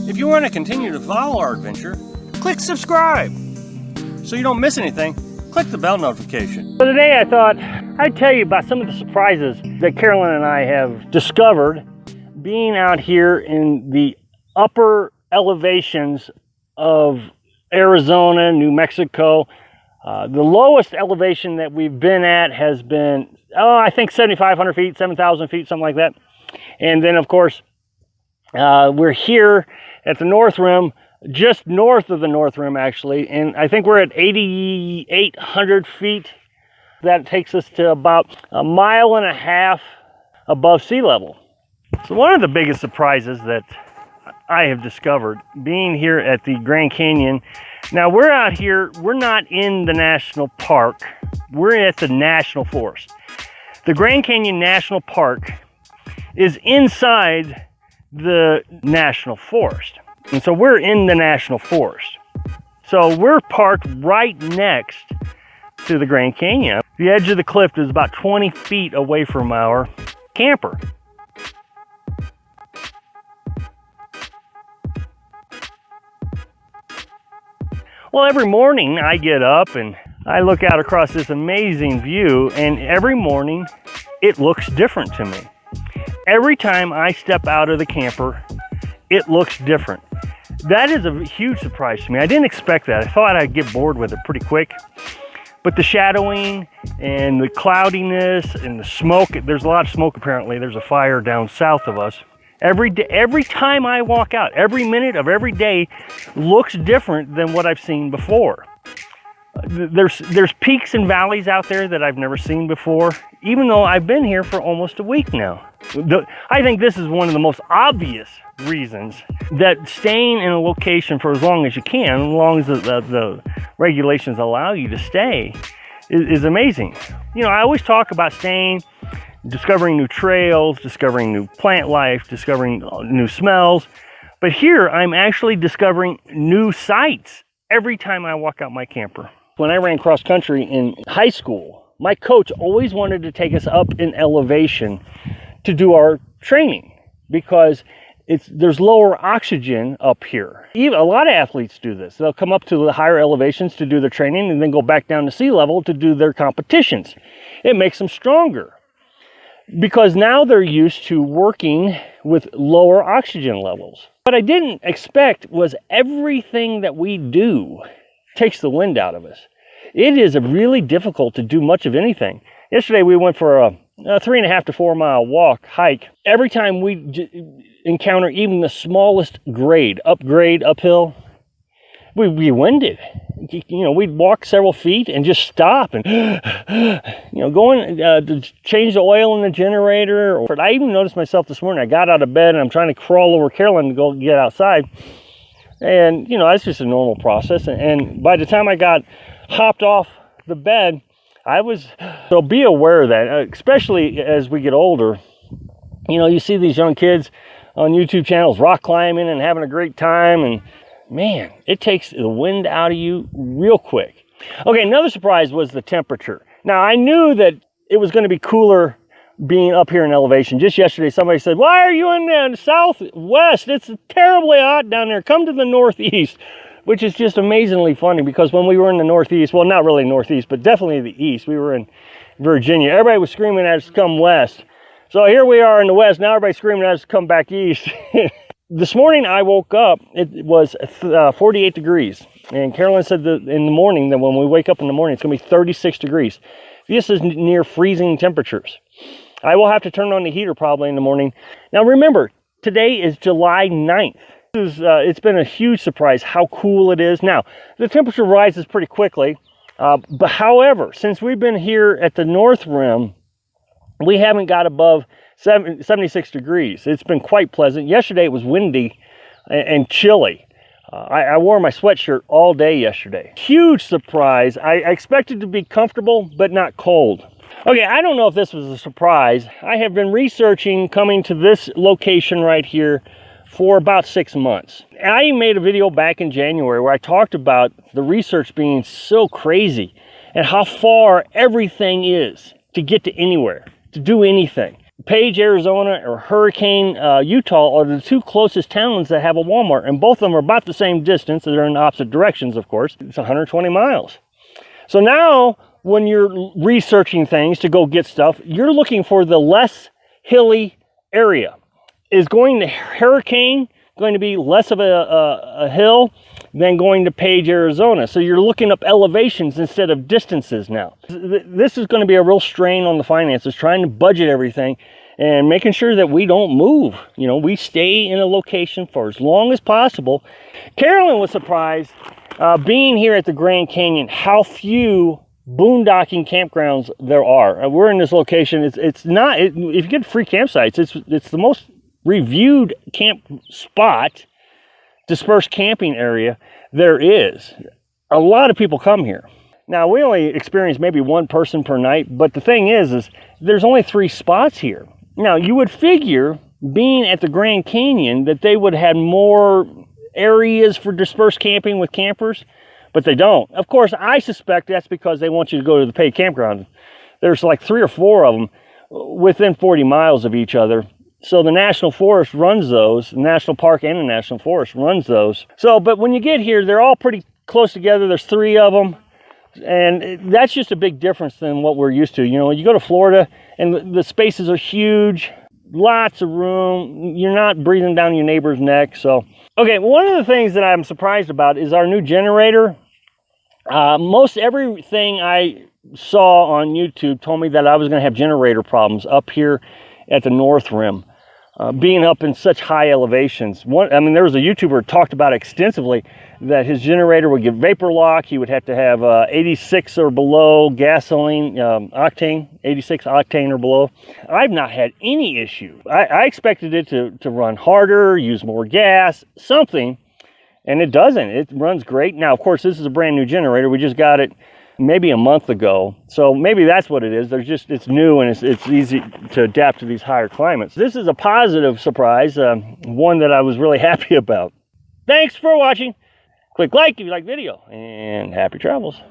If you want to continue to follow our adventure, click subscribe. So you don't miss anything, click the bell notification. So today I thought I'd tell you about some of the surprises that Carolyn and I have discovered being out here in the upper elevations of Arizona, New Mexico. The lowest elevation that we've been at has been, I think 7,500 feet, 7,000 feet, something like that. And then, of course, we're here at the North Rim, just north of the North Rim, actually. And I think we're at 8,800 feet. That takes us to about 1.5 miles above sea level. So one of the biggest surprises that I have discovered being here at the Grand Canyon. Now we're out here, we're not in the national park, we're at the national forest. The Grand Canyon National Park is inside the national forest. And so we're in the national forest. So we're parked right next to the Grand Canyon. The edge of the cliff is about 20 feet away from our camper. Well, every morning I get up and I look out across this amazing view, and every morning it looks different to me. Every time I step out of the camper, it looks different. That is a huge surprise to me. I didn't expect that. I thought I'd get bored with it pretty quick. But the shadowing and the cloudiness and the smoke, there's a lot of smoke apparently. There's a fire down south of us. Every day, every time I walk out, every minute of every day looks different than what I've seen before. There's peaks and valleys out there that I've never seen before, even though I've been here for almost a week now. I think this is one of the most obvious reasons that staying in a location for as long as you can, as long as the regulations allow you to stay, is amazing. You know, I always talk about staying, discovering new trails, discovering new plant life, discovering new smells. But here I'm actually discovering new sights every time I walk out my camper. When I ran cross country in high school, my coach always wanted to take us up in elevation to do our training because there's lower oxygen up here. Even a lot of athletes do this. They'll come up to the higher elevations to do their training and then go back down to sea level to do their competitions. It makes them stronger because now they're used to working with lower oxygen levels. What I didn't expect was everything that we do takes the wind out of us. It is really difficult to do much of anything. Yesterday we went for a 3.5 to 4 mile hike. Every time we encounter even the smallest uphill, we'd be winded. You know, we'd walk several feet and just stop and, you know, going to change the oil in the generator. I even noticed myself this morning. I got out of bed and I'm trying to crawl over Carolyn to go get outside. And, you know, that's just a normal process. And by the time I got hopped off the bed, so be aware of that, especially as we get older. You know, you see these young kids on YouTube channels rock climbing and having a great time, and man, it takes the wind out of you real quick. Okay, another surprise was the temperature. Now, I knew that it was going to be cooler being up here in elevation. Just yesterday, somebody said, "Why are you in the southwest? It's terribly hot down there. Come to the northeast." Which is just amazingly funny because when we were in the northeast, well, not really northeast, but definitely the east, we were in Virginia. Everybody was screaming at us to come west. So here we are in the west. Now everybody's screaming at us to come back east. This morning I woke up, it was 48 degrees. And Carolyn said that in the morning, that when we wake up in the morning, it's going to be 36 degrees. This is near freezing temperatures. I will have to turn on the heater probably in the morning. Now remember, today is July 9th. It's been a huge surprise how cool it is. Now, the temperature rises pretty quickly, but however, since we've been here at the North Rim, we haven't got above 76 degrees. It's been quite pleasant. Yesterday it was windy and chilly. I wore my sweatshirt all day yesterday. Huge surprise. I expected to be comfortable, but not cold. Okay, I don't know if this was a surprise. I have been researching coming to this location right here for about 6 months. I made a video back in January where I talked about the research being so crazy and how far everything is to get to anywhere, to do anything. Page, Arizona, or Hurricane, Utah are the two closest towns that have a Walmart, and both of them are about the same distance. They're in opposite directions, of course. It's 120 miles. So now, when you're researching things to go get stuff, you're looking for the less hilly area. Is going to Hurricane going to be less of a hill than going to Page, Arizona? So you're looking up elevations instead of distances now. This is going to be a real strain on the finances, trying to budget everything and making sure that we don't move. You know, we stay in a location for as long as possible. Carolyn was surprised being here at the Grand Canyon how few boondocking campgrounds there are. We're in this location. It's not, if you get free campsites, it's the most reviewed camp spot, dispersed camping area there is. A lot of people come here. Now, we only experience maybe one person per night, but the thing is there's only 3 spots here. Now, you would figure, being at the Grand Canyon, that they would have more areas for dispersed camping with campers, but they don't. Of course, I suspect that's because they want you to go to the paid campground. There's like 3 or 4 of them within 40 miles of each other. So the National Forest runs those, the National Park and the National Forest runs those. So, but when you get here, they're all pretty close together. There's 3 of them. And that's just a big difference than what we're used to. You know, you go to Florida and the spaces are huge, lots of room. You're not breathing down your neighbor's neck. So, okay, one of the things that I'm surprised about is our new generator. Most everything I saw on YouTube told me that I was going to have generator problems up here at the North Rim, being up in such high elevations. There was a YouTuber who talked about extensively that his generator would get vapor lock. He would have to have 86 or below gasoline octane, 86 octane or below. I've not had any issue. I expected it to run harder, use more gas, something, and it doesn't. It runs great. Now, of course, this is a brand new generator. We just got it maybe a month ago, so maybe that's what it is. It's new and it's easy to adapt to these higher climates. This is a positive surprise, one that I was really happy about. Thanks for watching. Click like if you like the video, and happy travels.